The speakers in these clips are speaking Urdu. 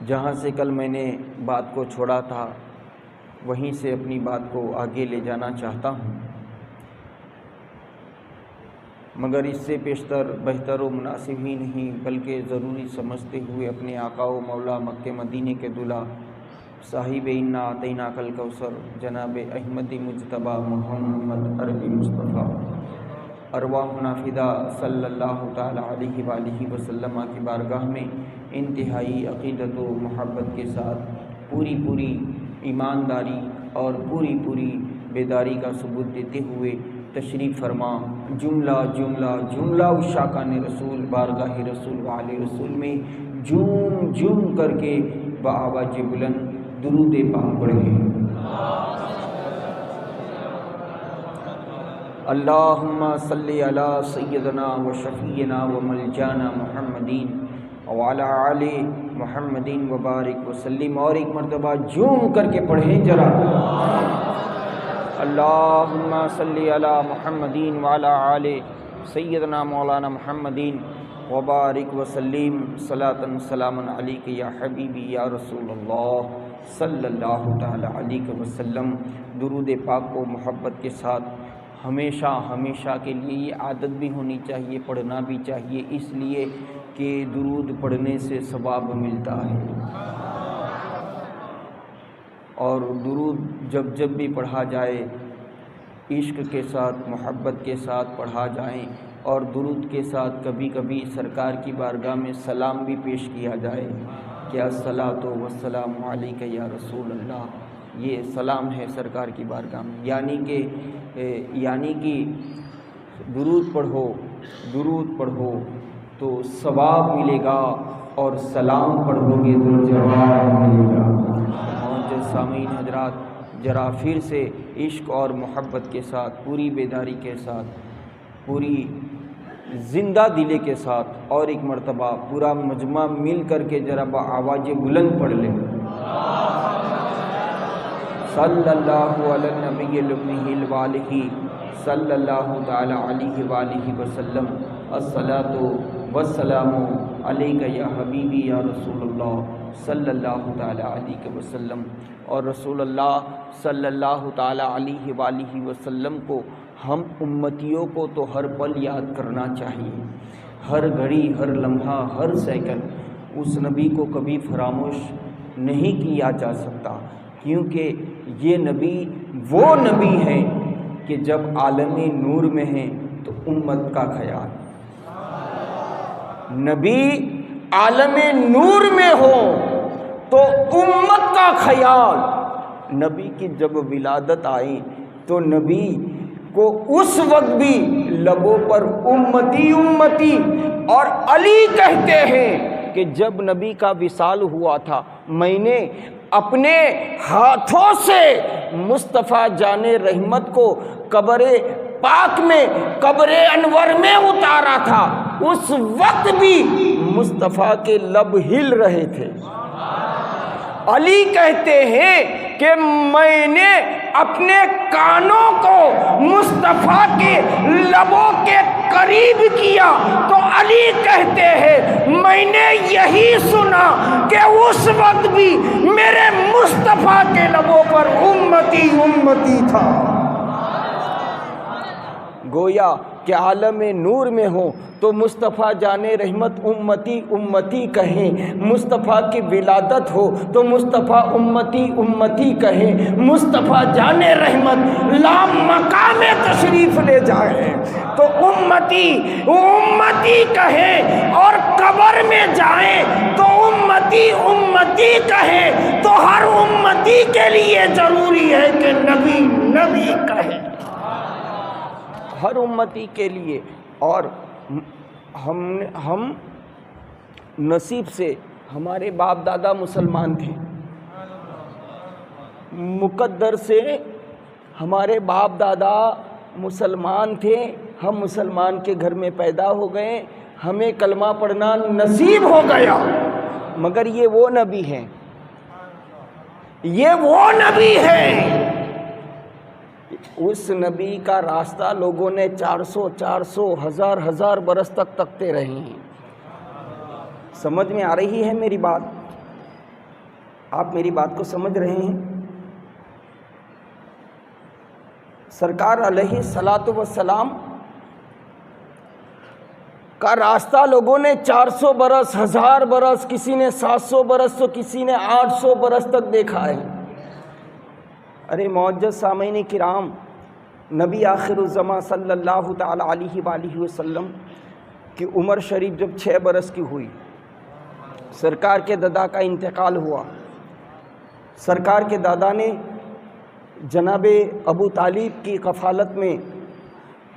جہاں سے کل میں نے بات کو چھوڑا تھا وہیں سے اپنی بات کو آگے لے جانا چاہتا ہوں، مگر اس سے پیشتر بہتر و مناسب ہی نہیں بلکہ ضروری سمجھتے ہوئے اپنے آقا و مولا مکہ مدینے کے دلہا صاحب انا اعطیناک الکوثر جناب احمد مجتبیٰ محمد عربی مصطفیٰ ارواحنا فدا صلی اللہ تعالیٰ علیہ وآلہ وسلم کی بارگاہ میں انتہائی عقیدت و محبت کے ساتھ پوری ایمانداری اور پوری بیداری کا ثبوت دیتے ہوئے تشریف فرما جملہ عشاقان رسول بارگاہ رسول وعلی رسول میں جھوم کر کے بآواز بلند درود پاک پڑھیں۔ اللہم صلی علی سیدنا و شفیعنا و ملجانا محمدین وعلی آل محمدین وبارک وسلم، اور ایک مرتبہ جھوم کر کے پڑھیں ذرا، اللہم صلی علی محمدین وعلی آل سیدنا مولانا محمدین وبارک وسلم، صلاۃ سلاما علیک یا حبیبی یا رسول اللہ صلی اللہ تعالی علیہ وسلم۔ درود پاک کو محبت کے ساتھ ہمیشہ کے لیے یہ عادت بھی ہونی چاہیے، پڑھنا بھی چاہیے، اس لیے کہ درود پڑھنے سے ثواب ملتا ہے، اور درود جب بھی پڑھا جائے عشق کے ساتھ محبت کے ساتھ پڑھا جائیں، اور درود کے ساتھ کبھی سرکار کی بارگاہ میں سلام بھی پیش کیا جائے کہ الصلاۃ والسلام علیک یا رسول اللہ، یہ سلام ہے سرکار کی بارگاہ میں، یعنی کہ درود پڑھو تو ثواب ملے گا، اور سلام پڑھو گے تو جواب ملے گا۔ اور سامعین حضرات، ذرا پھر سے عشق اور محبت کے ساتھ، پوری بیداری کے ساتھ، پوری زندہ دلی کے ساتھ، اور ایک مرتبہ پورا مجمع مل کر کے ذرا بآواز بلند پڑھ لیں، صلی اللہ علی النبی الامی الوالہ صلی اللہ تعالی علیہ وآلہ وسلم، الصلاۃ والسلام علیک یا حبیبی یا رسول اللہ صلی اللہ تعالی علیہ وسلم۔ اور رسول اللہ صلی اللہ تعالی علیہ وآلہ وسلم کو ہم امتیوں کو تو ہر پل یاد کرنا چاہیے، ہر گھڑی، ہر لمحہ، ہر سیکنڈ اس نبی کو کبھی فراموش نہیں کیا جا سکتا، کیونکہ یہ نبی وہ نبی ہے کہ جب عالم نور میں ہیں تو امت کا خیال، نبی عالم نور میں ہو تو امت کا خیال، نبی کی جب ولادت آئی تو نبی کو اس وقت بھی لبوں پر امتی، اور علی کہتے ہیں کہ جب نبی کا وصال ہوا تھا میں نے اپنے ہاتھوں سے مصطفیٰ جان رحمت کو قبر پاک میں، قبر انور میں اتارا تھا، اس وقت بھی مصطفیٰ کے لب ہل رہے تھے۔ علی کہتے ہیں کہ میں نے اپنے کانوں کو مصطفیٰ کے لبوں کے قریب کیا تو علی کہتے ہیں میں نے یہی سنا کہ اس وقت بھی میرے مصطفیٰ کے لبوں پر امتی تھا۔ گویا کہ عالم نور میں ہو تو مصطفیٰ جان رحمت امتی کہیں، مصطفیٰ کی ولادت ہو تو مصطفیٰ امتی کہیں، مصطفیٰ جان رحمت لام مقام تشریف لے جائیں تو امتی کہیں، اور قبر میں جائیں تو امتی کہیں، تو ہر امتی کے لیے ضروری ہے کہ نبی کہیں، ہر امتی کے لیے۔ اور ہم نصیب سے ہمارے باپ دادا مسلمان تھے، مقدر سے ہمارے باپ دادا مسلمان تھے، ہم مسلمان کے گھر میں پیدا ہو گئے، ہمیں کلمہ پڑھنا نصیب ہو گیا، مگر یہ وہ نبی ہیں، اس نبی کا راستہ لوگوں نے 400 ہزار برس تک تکتے رہے ہیں۔ سمجھ میں آ رہی ہے میری بات؟ آپ میری بات کو سمجھ رہے ہیں؟ سرکار علیہ الصلاۃ والسلام کا راستہ لوگوں نے 400 برس، 1000 برس، کسی نے 700 برس تو کسی نے 800 برس تک دیکھا ہے۔ ارے معزز سامعین کرام، نبی آخر الزماں صلی اللہ تعالی علیہ وآلہ وسلم کی عمر شریف جب 6 برس کی ہوئی، سرکار کے دادا کا انتقال ہوا۔ سرکار کے دادا نے جناب ابو طالب کی کفالت میں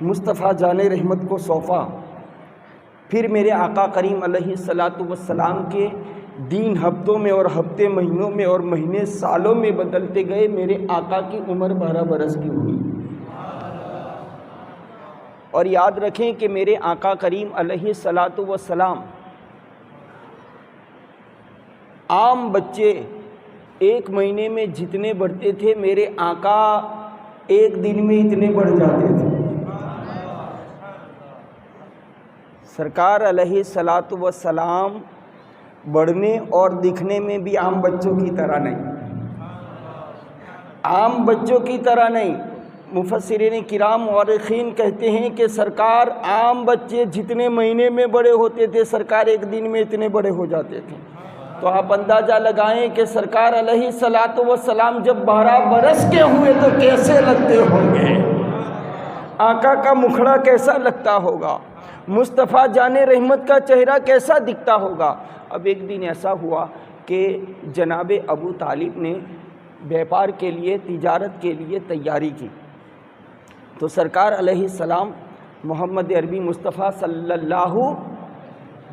مصطفیٰ جان رحمت کو سونپا۔ پھر میرے آقا کریم علیہ الصلاۃ والسلام کے دن ہفتوں میں اور ہفتے مہینوں میں اور مہینے سالوں میں بدلتے گئے۔ میرے آقا کی عمر 12 برس کی ہوئی۔ اور یاد رکھیں کہ میرے آقا کریم علیہ الصلاۃ والسلام عام بچے ایک مہینے میں جتنے بڑھتے تھے، میرے آقا ایک دن میں اتنے بڑھ جاتے تھے۔ سرکار علیہ الصلاۃ والسلام بڑھنے اور دکھنے میں بھی عام بچوں کی طرح نہیں، عام بچوں کی طرح نہیں۔ مفسرین کرام مورخین کہتے ہیں کہ سرکار عام بچے جتنے مہینے میں بڑے ہوتے تھے، سرکار ایک دن میں اتنے بڑے ہو جاتے تھے۔ تو آپ اندازہ لگائیں کہ سرکار علیہ الصلاۃ والسلام جب 12 برس کے ہوئے تو کیسے لگتے ہوں گے، آقا کا مکھڑا کیسا لگتا ہوگا، مصطفیٰ جان رحمت کا چہرہ کیسا دکھتا ہوگا۔ اب ایک دن ایسا ہوا کہ جناب ابو طالب نے بیپار کے لیے، تجارت کے لیے تیاری کی۔ تو سرکار علیہ السلام محمد عربی مصطفیٰ صلی اللہ،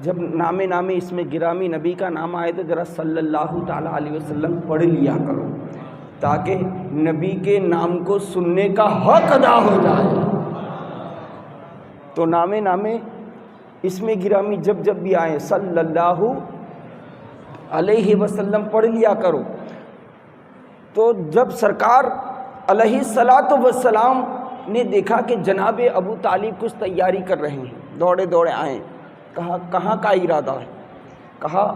جب نام اس میں گرامی نبی کا نام آئے تو ذرا صلی اللہ تعالیٰ علیہ وسلم پڑھ لیا کرو، تاکہ نبی کے نام کو سننے کا حق ادا ہو جائے۔ تو نام اس میں گرامی جب بھی آئے صلی اللہ علیہ وسلم پڑھ لیا کرو۔ تو جب سرکار علیہ الصلاۃ والسلام نے دیکھا کہ جناب ابو طالب کچھ تیاری کر رہے ہیں، دوڑے دوڑے آئے، کہا کہاں کا ارادہ ہے؟ کہا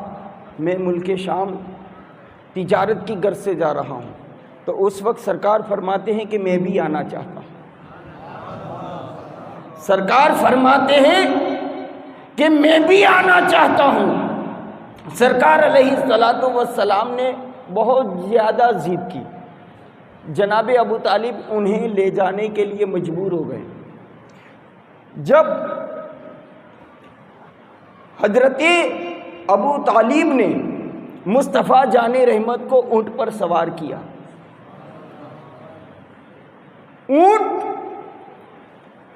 میں ملک شام تجارت کی غرض سے جا رہا ہوں۔ تو اس وقت سرکار فرماتے ہیں کہ میں بھی آنا چاہتا ہوں۔ سرکار فرماتے ہیں کہ میں بھی آنا چاہتا ہوں۔ سرکار علیہ الصلاۃ والسلام نے بہت زیادہ ضد کی، جناب ابو طالب انہیں لے جانے کے لیے مجبور ہو گئے۔ جب حضرت ابو طالب نے مصطفیٰ جان رحمت کو اونٹ پر سوار کیا، اونٹ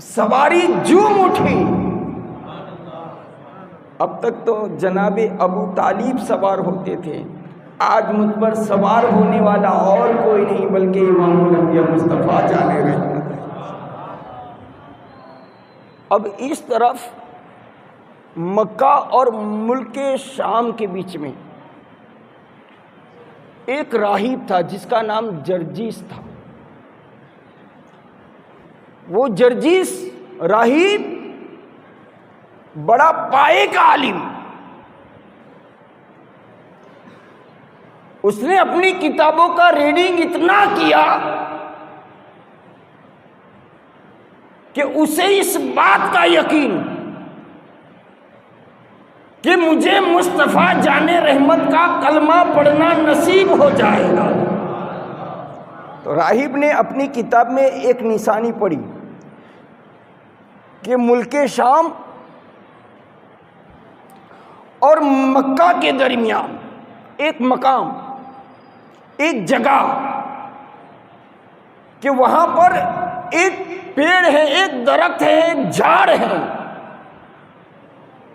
سواری جوم اٹھی۔ اب تک تو جناب ابو طالب سوار ہوتے تھے، آج مجھ پر سوار ہونے والا اور کوئی نہیں بلکہ امام الانبیاء مصطفیٰ جان رحمت۔ اب اس طرف مکہ اور ملک شام کے بیچ میں ایک راہب تھا جس کا نام جرجیس تھا۔ وہ جرجیس راہب بڑا پائے کا عالم، اس نے اپنی کتابوں کا ریڈنگ اتنا کیا کہ اسے اس بات کا یقین کہ مجھے مصطفیٰ جان رحمت کا کلمہ پڑھنا نصیب ہو جائے گا۔ تو راہب نے اپنی کتاب میں ایک نشانی پڑھی کہ ملک شام اور مکہ کے درمیان ایک مقام، ایک جگہ، کہ وہاں پر ایک پیڑ ہے، ایک درخت ہے، ایک جھاڑ ہے،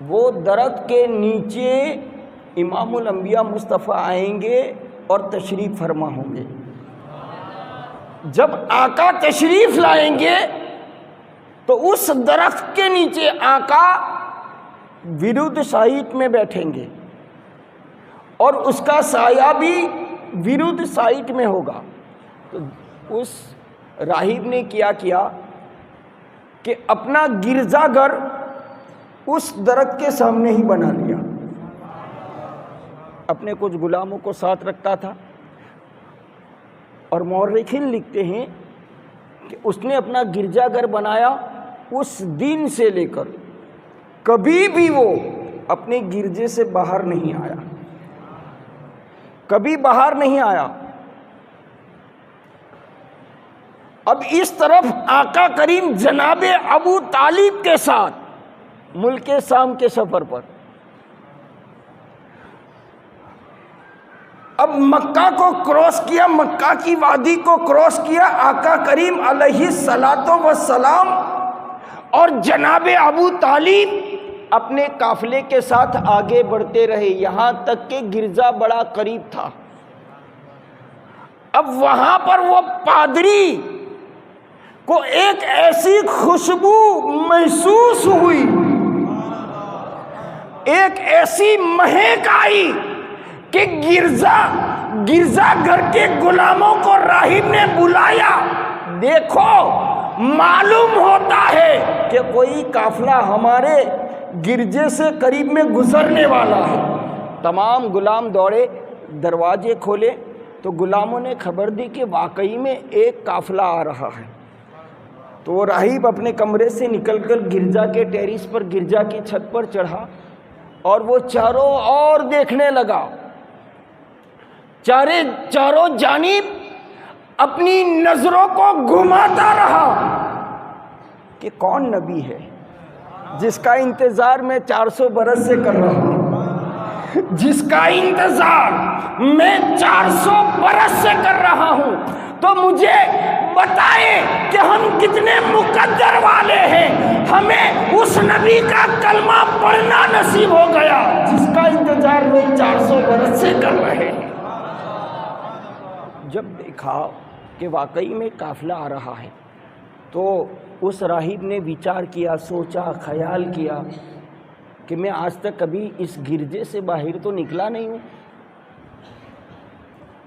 وہ درخت کے نیچے امام الانبیاء مصطفیٰ آئیں گے اور تشریف فرما ہوں گے۔ جب آقا تشریف لائیں گے تو اس درخت کے نیچے آقا ورود سائٹ میں بیٹھیں گے اور اس کا سایہ بھی ورود سائٹ میں ہوگا۔ تو اس راہب نے کیا کہ اپنا گرجا گھر اس درخت کے سامنے ہی بنا لیا۔ اپنے کچھ غلاموں کو ساتھ رکھتا تھا، اور مورخین لکھتے ہیں کہ اس نے اپنا گرجا گھر بنایا، اس دن سے لے کر کبھی بھی وہ اپنے گرجے سے باہر نہیں آیا، کبھی باہر نہیں آیا۔ اب اس طرف آقا کریم جناب ابو طالب کے ساتھ ملک شام کے سفر پر، اب مکہ کو کراس کیا، مکہ کی وادی کو کراس کیا، آقا کریم علیہ الصلوۃ والسلام اور جناب ابو طالب اپنے قافلے کے ساتھ آگے بڑھتے رہے، یہاں تک کہ گرجا بڑا قریب تھا۔ اب وہاں پر وہ پادری کو ایک ایسی خوشبو محسوس ہوئی، ایک ایسی مہک آئی کہ گرجا گھر کے غلاموں کو راہب نے بلایا، دیکھو معلوم ہوتا ہے کہ کوئی قافلہ ہمارے گرجے سے قریب میں گزرنے والا ہے۔ تمام غلام دوڑے، دروازے کھولے تو غلاموں نے خبر دی کہ واقعی میں ایک قافلہ آ رہا ہے۔ تو وہ راہب اپنے کمرے سے نکل کر گرجا کے ٹیرس پر، گرجا کی چھت پر چڑھا اور وہ چاروں اور دیکھنے لگا، چاروں جانب اپنی نظروں کو گھماتا رہا کہ کون نبی ہے جس کا انتظار میں 400 برس سے کر رہا ہوں، جس کا انتظار میں 400 برس سے کر رہا ہوں، تو مجھے بتائے کہ ہم کتنے مقدر والے ہیں، ہمیں اس نبی کا کلمہ پڑھنا نصیب ہو گیا جس کا انتظار میں 400 برس سے کر رہے ہیں۔ جب دیکھا کہ واقعی میں قافلہ آ رہا ہے تو اس راہب نے وچار کیا، سوچا، خیال کیا کہ میں آج تک کبھی اس گرجے سے باہر تو نکلا نہیں ہوں،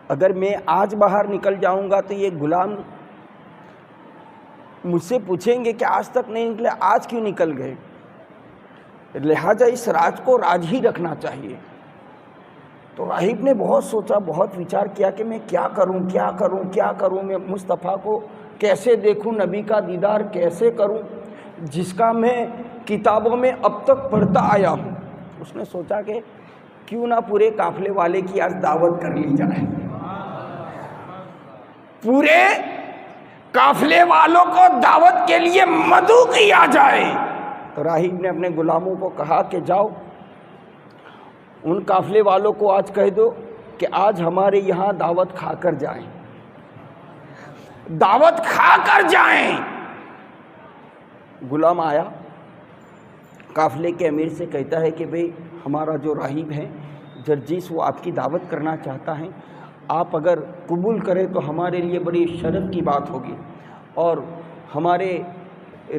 اگر میں آج باہر نکل جاؤں گا تو یہ غلام مجھ سے پوچھیں گے کہ آج تک نہیں نکلے، آج کیوں نکل گئے، لہٰذا اس راز کو راز ہی رکھنا چاہیے۔ تو راہب نے بہت سوچا، بہت وچار کیا کہ میں کیا کروں، میں مصطفیٰ کو کیسے دیکھوں، نبی کا دیدار کیسے کروں جس کا میں کتابوں میں اب تک پڑھتا آیا ہوں۔ اس نے سوچا کہ کیوں نہ پورے قافلے والے کی آج دعوت کر لی جائے، پورے قافلے والوں کو دعوت کے لیے مدعو کیا جائے۔ تو راہب نے اپنے غلاموں کو کہا کہ جاؤ ان قافلے والوں کو آج کہہ دو کہ آج ہمارے یہاں دعوت کھا کر جائیں، دعوت کھا کر جائیں۔ غلام آیا، قافلے کے امیر سے کہتا ہے کہ بھئی ہمارا جو راہب ہے جرجیس، وہ آپ کی دعوت کرنا چاہتا ہے، آپ اگر قبول کریں تو ہمارے لیے بڑی شرف کی بات ہوگی، اور ہمارے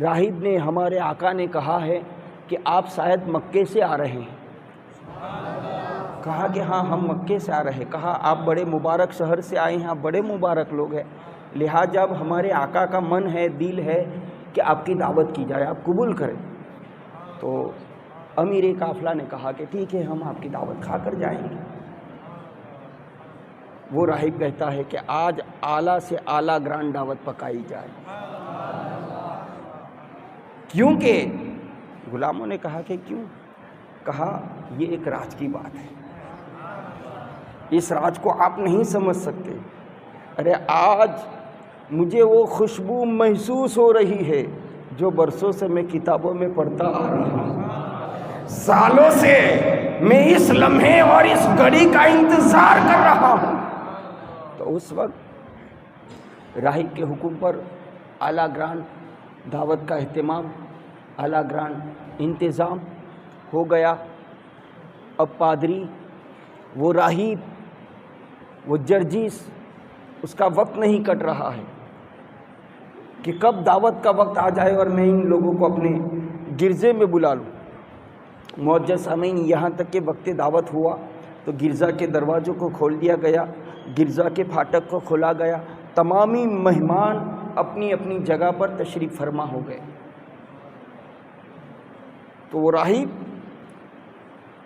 راہب نے، ہمارے آقا نے کہا ہے کہ آپ شاید مکے سے آ رہے ہیں۔ کہا کہ ہاں ہم مکے سے آ رہے ہیں۔ کہا آپ بڑے مبارک شہر سے آئے ہیں، آپ بڑے مبارک لوگ ہیں، لہٰذا اب ہمارے آقا کا من ہے، دل ہے کہ آپ کی دعوت کی جائے، آپ قبول کریں۔ تو امیر قافلہ نے کہا کہ ٹھیک ہے، ہم آپ کی دعوت کھا کر جائیں گے۔ وہ راہب کہتا ہے کہ آج اعلیٰ سے اعلیٰ گرانڈ دعوت پکائی جائے، کیونکہ غلاموں نے کہا کہ کیوں؟ کہا یہ ایک راز کی بات ہے، اس راز کو آپ نہیں سمجھ سکتے۔ ارے آج مجھے وہ خوشبو محسوس ہو رہی ہے جو برسوں سے میں کتابوں میں پڑھتا آ رہا ہوں، سالوں سے میں اس لمحے اور اس گھڑی کا انتظار کر رہا ہوں۔ تو اس وقت راہب کے حکم پر اعلیٰ گرانڈ دعوت کا اہتمام، اعلیٰ گرانڈ انتظام ہو گیا۔ اب پادری، وہ راہب، وہ جرجیس، اس کا وقت نہیں کٹ رہا ہے کہ کب دعوت کا وقت آ جائے اور میں ان لوگوں کو اپنے گرجے میں بلا لوں۔ معزز سامعین، یہاں تک کہ وقت دعوت ہوا تو گرجا کے دروازوں کو کھول دیا گیا، گرجا کے پھاٹک کو کھولا گیا، تمامی مہمان اپنی اپنی جگہ پر تشریف فرما ہو گئے۔ تو وہ راہب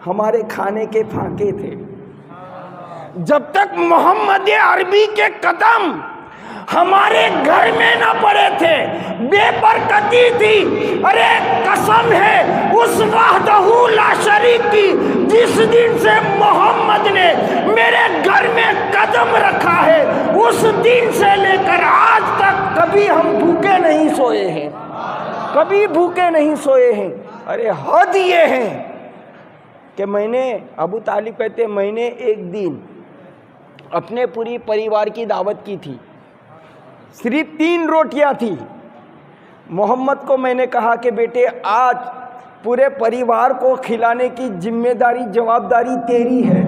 ہمارے کھانے کے پھانکے تھے. جب تک محمد عربی کے قدم ہمارے گھر میں نہ پڑے تھے بے برکتی تھی. ارے قسم ہے اس وحدہ لا شریک کی جس دن سے محمد نے میرے گھر میں قدم رکھا ہے اس دن سے لے کر آج تک کبھی ہم بھوکے نہیں سوئے ہیں, کبھی بھوکے نہیں سوئے ہیں. ارے حد یہ ہے کہ میں نے, ابو طالب کہتے میں نے ایک دن اپنے پوری پریوار کی دعوت کی تھی, صرف 3 روٹیاں تھی. محمد کو میں نے کہا کہ بیٹے آج پورے پریوار کو کھلانے کی ذمہ داری جوابداری تیری ہے.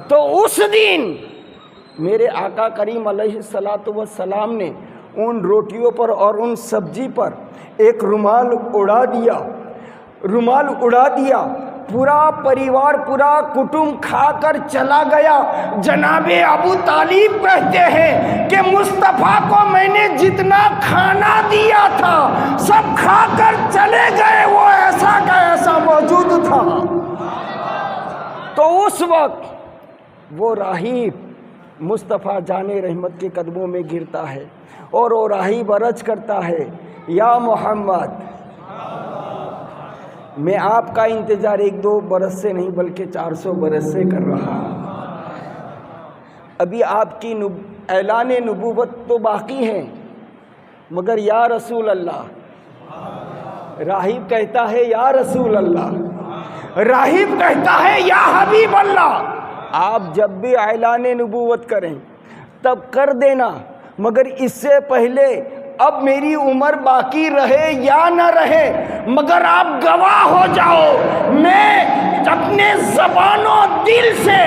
تو اس دن میرے آقا کریم علیہ الصلاۃ والسلام نے ان روٹیوں پر اور ان سبزی پر ایک رومال اڑا دیا. پورا پریوار پورا کٹمب کھا کر چلا گیا. جناب ابو طالب کہتے ہیں کہ مصطفیٰ کو میں نے جتنا کھانا دیا تھا سب کھا کر چلے گئے, وہ ایسا کا ایسا موجود تھا. تو اس وقت وہ راہب مصطفیٰ جان رحمت کے قدموں میں گرتا ہے اور وہ راہب عرض کرتا ہے, یا محمد میں آپ کا انتظار 1-2 برس سے نہیں بلکہ 400 برس سے کر رہا ہوں. ابھی آپ کی اعلان نبوت تو باقی ہے, مگر یا رسول اللہ. راہب کہتا ہے یا رسول اللہ, راہب کہتا ہے یا حبیب اللہ. آپ جب بھی اعلان نبوت کریں تب کر دینا, مگر اس سے پہلے اب میری عمر باقی رہے یا نہ رہے مگر آپ گواہ ہو جاؤ, میں اپنے زبان و دل سے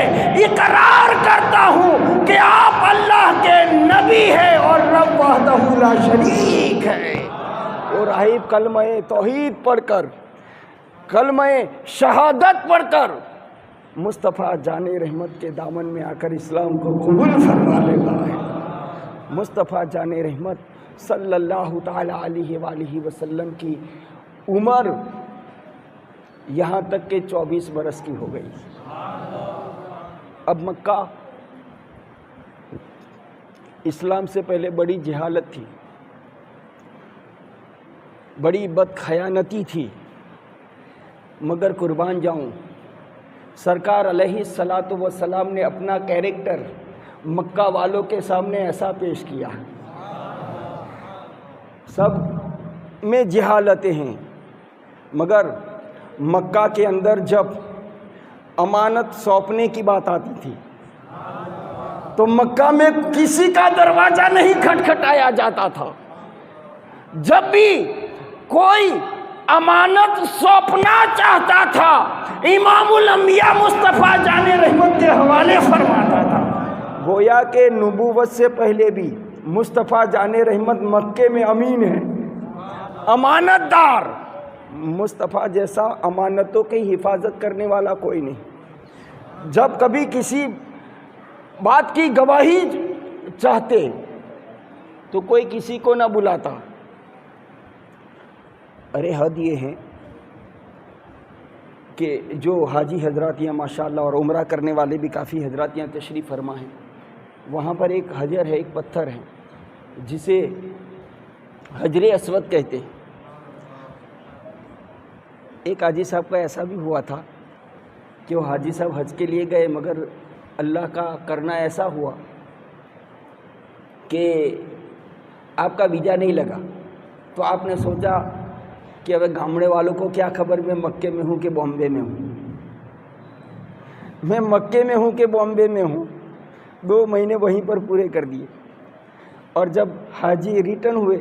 اقرار کرتا ہوں کہ آپ اللہ کے نبی ہیں اور رب وحدہ لا شریک ہے. اور راہب کلمہ توحید پڑھ کر, کلمہ شہادت پڑھ کر مصطفیٰ جان رحمت کے دامن میں آ کر اسلام کو قبول فرما لیتا ہے. مصطفیٰ جان رحمت صلی اللہ تعالی علیہ وآلہ وسلم کی عمر یہاں تک کہ 24 برس کی ہو گئی. اب مکہ اسلام سے پہلے بڑی جہالت تھی, بڑی بدخیانتی تھی, مگر قربان جاؤں سرکار علیہ الصلاۃ والسلام نے اپنا کیریکٹر مکہ والوں کے سامنے ایسا پیش کیا. سب میں جہالتیں ہیں, مگر مکہ کے اندر جب امانت سونپنے کی بات آتی تھی تو مکہ میں کسی کا دروازہ نہیں کھٹکھٹایا جاتا تھا. جب بھی کوئی امانت سونپنا چاہتا تھا امام الانبیاء مصطفیٰ جان رحمت کے حوالے فرماتا تھا. گویا کہ نبوت سے پہلے بھی مصطفیٰ جان رحمت مکے میں امین ہے, امانت دار. مصطفیٰ جیسا امانتوں کی حفاظت کرنے والا کوئی نہیں. جب کبھی کسی بات کی گواہی چاہتے تو کوئی کسی کو نہ بلاتا. ارے حد یہ ہے کہ جو حاجی حضرات یہاں ماشاءاللہ اور عمرہ کرنے والے بھی کافی حضرات یہاں تشریف فرما ہیں, وہاں پر ایک حجر ہے, ایک پتھر ہے جسے حجر اسود کہتے ہیں. ایک حاجی صاحب کا ایسا بھی ہوا تھا کہ وہ حاجی صاحب حج کے لیے گئے, مگر اللہ کا کرنا ایسا ہوا کہ آپ کا ویزا نہیں لگا. تو آپ نے سوچا کہ اب گامڑے والوں کو کیا خبر میں مکے میں ہوں کہ بامبے میں ہوں, میں مکے میں ہوں کہ بامبے میں ہوں. 2 مہینے وہیں پر پورے کر دیے, اور جب حاجی ریٹرن ہوئے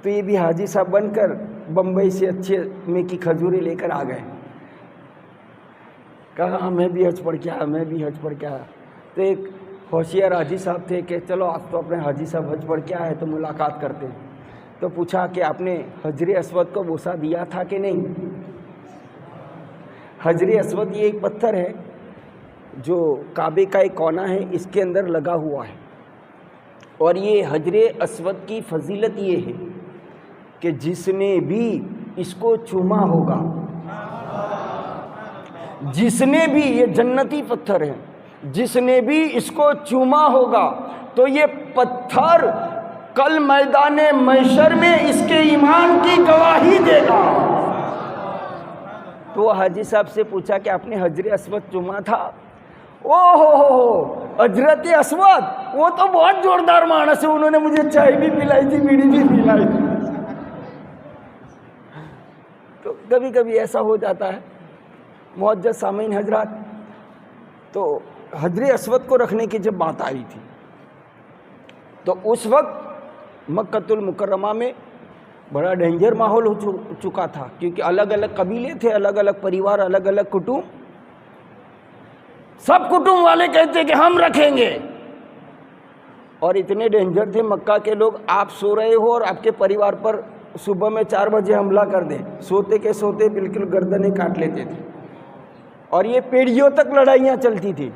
تو یہ بھی حاجی صاحب بن کر بمبئی سے اچھے میں کی کھجوریں لے کر آ گئے. کہا میں بھی حج پڑھ کے آیا, میں بھی حج پڑھ کے آیا. تو ایک ہوشیار حاجی صاحب تھے کہ چلو آپ تو اپنے حاجی صاحب حج پڑھ کے آئے تو ملاقات کرتے ہیں. تو پوچھا کہ آپ نے حجر اسود کو بوسہ دیا تھا کہ نہیں. حجر اسود یہ ایک پتھر ہے جو کعبے کا ایک کونا ہے, اس کے اندر لگا ہوا ہے. اور یہ حجر اسود کی فضیلت یہ ہے کہ جس نے بھی اس کو چوما ہوگا جس نے بھی، یہ جنتی پتھر ہے، جس نے بھی اس کو چوما ہوگا تو یہ پتھر کل میدان محشر میں اس کے ایمان کی گواہی دے گا۔ تو حاجی صاحب سے پوچھا کہ آپ نے حجر اسود چوما تھا؟ او ہو حضرت اسود، وہ تو بہت زوردار مانس ہے، انہوں نے مجھے چائے بھی پلائی تھی، بیڑی بھی پلائی تھی۔ تو کبھی کبھی ایسا ہو جاتا ہے معزز سامعین حضرات۔ تو حجر اسود کو رکھنے کی جب بات آئی تھی تو اس وقت مکۃ المکرمہ میں بڑا ڈینجر ماحول ہو چکا تھا، کیونکہ الگ الگ قبیلے تھے، الگ الگ پریوار، الگ الگ کٹمب، سب کٹمب والے کہتے کہ ہم رکھیں گے، اور اتنے ڈینجر تھے مکہ کے لوگ، آپ سو رہے ہو اور آپ کے پریوار پر صبح میں 4 بجے حملہ کر دیں، سوتے کے سوتے بالکل گردنیں کاٹ لیتے تھے، اور یہ پیڑھیوں تک لڑائیاں چلتی تھی۔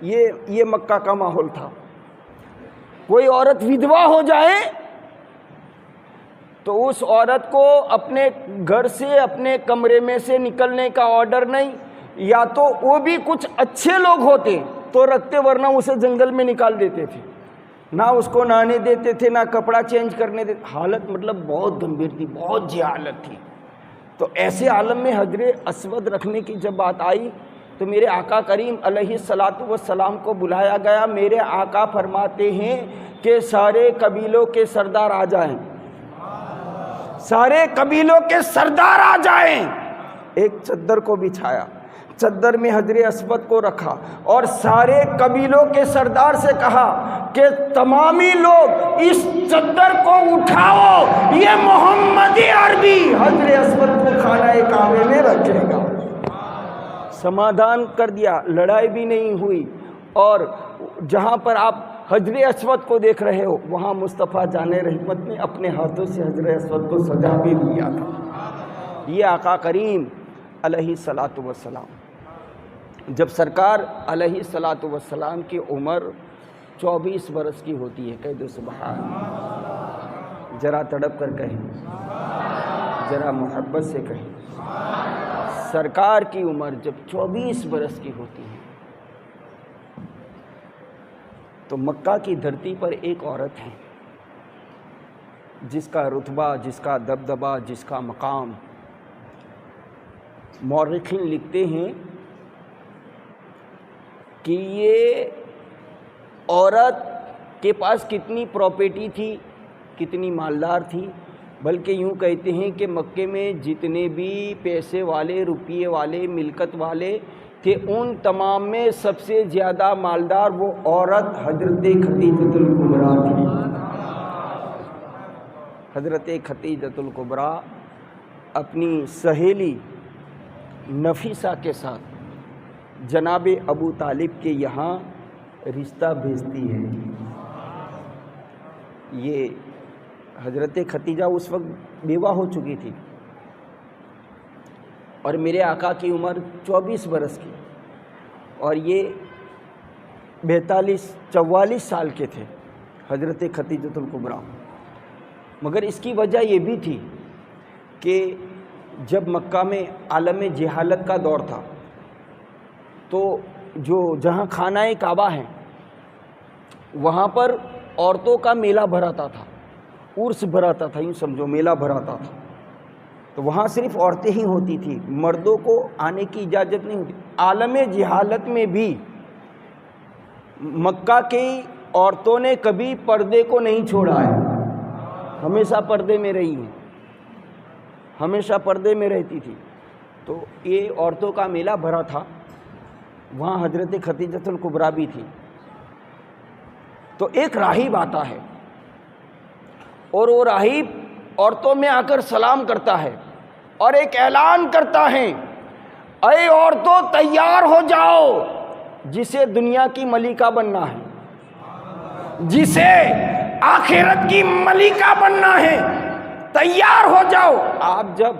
یہ مکہ کا ماحول تھا۔ کوئی عورت ودوا ہو جائے تو اس عورت کو اپنے گھر سے، اپنے کمرے میں سے نکلنے کا آرڈر نہیں، یا تو وہ بھی کچھ اچھے لوگ ہوتے تو رکھتے، ورنہ اسے جنگل میں نکال دیتے تھے، نہ اس کو نہانے دیتے تھے، نہ کپڑا چینج کرنے دیتے۔ حالت مطلب بہت گمبھیر تھی، بہت جہالت تھی۔ تو ایسے عالم میں حجر اسود رکھنے کی جب بات آئی تو میرے آقا کریم علیہ الصلاۃ والسلام کو بلایا گیا۔ میرے آقا فرماتے ہیں کہ سارے قبیلوں کے سردار آ جائیں، سارے قبیلوں کے سردار آ جائیں۔ ایک چادر کو بچھایا، چادر میں حجر اسود کو رکھا، اور سارے قبیلوں کے سردار سے کہا کہ تمامی لوگ اس چادر کو اٹھاؤ، یہ محمدی عربی حجر اسود کو خانہ کعبے میں رکھے گا۔ سمادھان کر دیا، لڑائی بھی نہیں ہوئی، اور جہاں پر آپ حجر اسود کو دیکھ رہے ہو وہاں مصطفیٰ جان رحمت نے اپنے ہاتھوں سے حجر اسود کو سجا بھی دیا تھا۔ یہ آقا کریم علیہ الصلاۃ والسلام، جب سرکار علیہ الصلاۃ والسلام کی عمر 24 برس کی ہوتی ہے، کہہ دو سبحان، ذرا تڑپ کر کہیں، ذرا محبت سے کہیں، سرکار کی عمر جب 24 برس کی ہوتی ہے تو مکہ کی دھرتی پر ایک عورت ہے جس کا رتبہ، جس کا دبدبہ، جس کا مقام، مورخین لکھتے ہیں کہ یہ عورت کے پاس کتنی پراپرٹی تھی، کتنی مالدار تھی، بلکہ یوں کہتے ہیں کہ مکے میں جتنے بھی پیسے والے، روپیے والے، ملکت والے تھے، ان تمام میں سب سے زیادہ مالدار وہ عورت حضرت خدیجۃ الکبریٰ تھی۔ حضرت خدیجۃ الکبریٰ اپنی سہیلی نفیسہ کے ساتھ جناب ابو طالب کے یہاں رشتہ بھیجتی ہے۔ یہ حضرت خدیجہ اس وقت بیوہ ہو چکی تھی، اور میرے آقا کی عمر 24 برس کی، اور یہ 44 سال کے تھے حضرت خدیجۃ الکبریٰ۔ مگر اس کی وجہ یہ بھی تھی کہ جب مکہ میں عالم جہالت کا دور تھا تو جہاں خانہ کعبہ ہے وہاں پر عورتوں کا میلہ بھراتا تھا، عرس بھراتا تھا، یوں سمجھو میلہ بھراتا تھا، تو وہاں صرف عورتیں ہی ہوتی تھیں، مردوں کو آنے کی اجازت نہیں ہوتی۔ عالم جہالت میں بھی مکہ کی عورتوں نے کبھی پردے کو نہیں چھوڑا ہے، ہمیشہ پردے میں رہی ہیں، ہمیشہ پردے میں رہتی تھی۔ تو یہ عورتوں کا میلہ بھرا تھا، وہاں حضرت خدیجۃ الکبریٰ بھی تھی۔ تو ایک راہب آتا ہے اور وہ راہب عورتوں میں آ کر سلام کرتا ہے اور ایک اعلان کرتا ہے، اے عورتوں تیار ہو جاؤ، جسے دنیا کی ملکہ بننا ہے، جسے آخرت کی ملکہ بننا ہے، تیار ہو جاؤ۔ آپ جب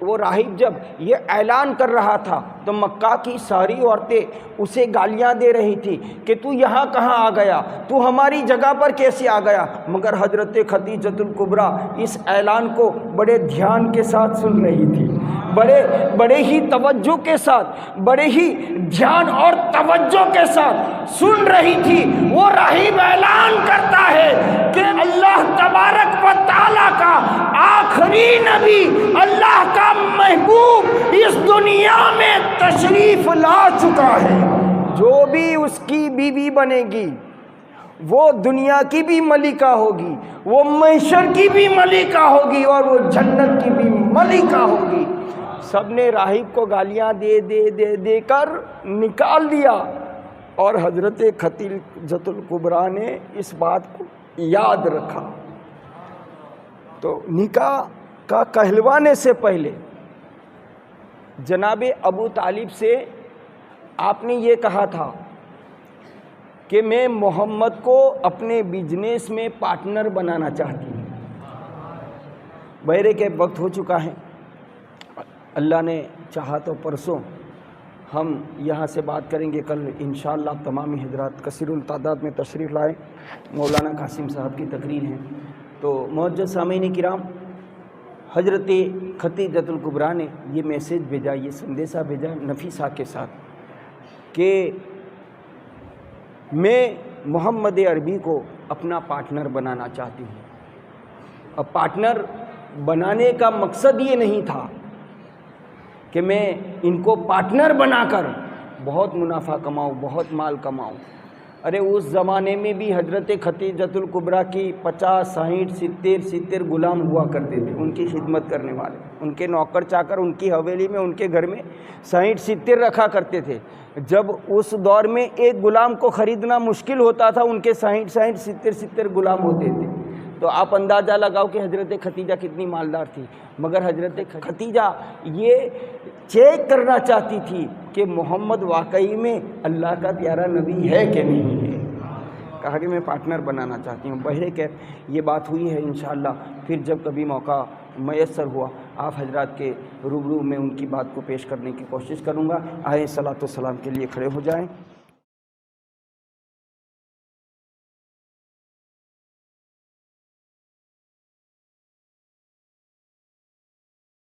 وہ راہب جب یہ اعلان کر رہا تھا تو مکہ کی ساری عورتیں اسے گالیاں دے رہی تھی کہ تو یہاں کہاں آ گیا، تو ہماری جگہ پر کیسے آ گیا، مگر حضرت خدیجۃ الکبریٰ اس اعلان کو بڑے دھیان کے ساتھ سن رہی تھی، بڑے ہی توجہ کے ساتھ، بڑے ہی دھیان اور توجہ کے ساتھ سن رہی تھی۔ وہ راہب اعلان کرتا ہے کہ اللہ تبارک و تعالیٰ کا آخری نبی، اللہ کا محبوب اس دنیا میں تشریف لا چکا ہے۔ جو بھی اس کی بیوی بنے گی وہ دنیا کی بھی ملکہ ہوگی، وہ محشر کی بھی ملکہ ہوگی، اور وہ جنت کی بھی ملکہ ہوگی۔ سب نے راہب کو گالیاں دے کر نکال دیا، اور حضرت خدیجۃ الکبریٰ نے اس بات کو یاد رکھا۔ تو نکاح کا کہلوانے سے پہلے جناب ابو طالب سے آپ نے یہ کہا تھا کہ میں محمد کو اپنے بزنس میں پارٹنر بنانا چاہتی ہوں۔ بحرے کے وقت ہو چکا ہے، اللہ نے چاہا تو پرسوں ہم یہاں سے بات کریں گے، کل انشاءاللہ تمامی حضرات کثیر التعداد میں تشریف لائیں، مولانا قاسم صاحب کی تقریر ہے۔ تو معزز سامعین کرام، حضرت خدیجۃ الکبریٰ نے یہ میسیج بھیجا، یہ سندیشہ بھیجا نفیسہ کے ساتھ کہ میں محمد عربی کو اپنا پارٹنر بنانا چاہتی ہوں۔ اب پارٹنر بنانے کا مقصد یہ نہیں تھا کہ میں ان کو پارٹنر بنا کر بہت منافع کماؤں، بہت مال کماؤں۔ ارے اس زمانے میں بھی حضرت خدیجۃ الکبریٰ کی 50، 60، 70 غلام ہوا کرتے تھے، ان کی خدمت کرنے والے، ان کے نوکر چاکر ان کی حویلی میں، ان کے گھر میں 60، 70 رکھا کرتے تھے۔ جب اس دور میں ایک غلام کو خریدنا مشکل ہوتا تھا، ان کے 60، 70 غلام ہوتے تھے۔ تو آپ اندازہ لگاؤ کہ حضرت خدیجہ کتنی مالدار تھی، مگر حضرت خدیجہ یہ چیک کرنا چاہتی تھی کہ محمد واقعی میں اللہ کا پیارا نبی ہے کہ نہیں ہے۔ کہا کہ میں پارٹنر بنانا چاہتی ہوں۔ بہرے کہ یہ بات ہوئی ہے، انشاءاللہ پھر جب کبھی موقع میسر ہوا آپ حضرات کے روبرو میں ان کی بات کو پیش کرنے کی کوشش کروں گا۔ آئے صلاۃ و سلام کے لیے کھڑے ہو جائیں۔